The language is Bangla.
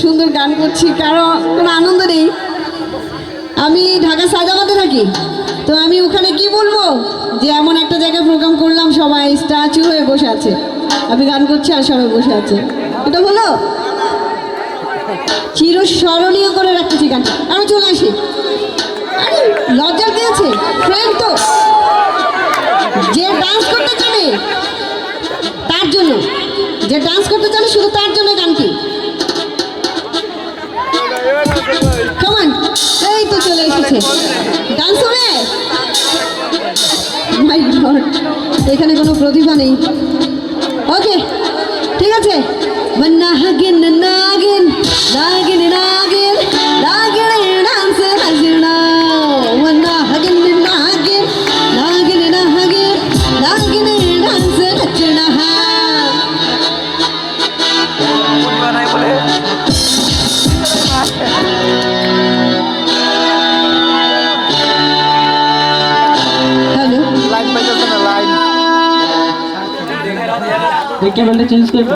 সুন্দর গান করছি, কারণ কোনো আনন্দ নেই। আমি ঢাকা সায়দাবাদে থাকি, তো আমি ওখানে কি বলবো যে এমন একটা জায়গায় প্রোগ্রাম করলাম, সবাই স্ট্যাচু হয়ে বসে আছে, আমি গান করছি আর সবাই বসে আছে, এটা হলো চিরস্মরণীয় করে রাখতেছি গানটা। আমি চলে আসি। আরে লজ্জার কি আছে, ফ্রেন্ড তো, যে ডান্স করতে জানে তার জন্য, যে ডান্স করতে জানে শুধু তার জন্য গানটি। কমান, এই তো চলে এসেছে, ডান্স হবে। মাই গড, এখানে কোনো প্রতিভা নেই। ওকে, ঠিক আছে। নাগিন নাগিন নাগিন নাগিন নাগিন ডান্স নাগিনা, নাগিন নাগিন নাগিন নাগিন নাগিন ডান্স নাচনা। লাইন কেবলটা চেঞ্জ করে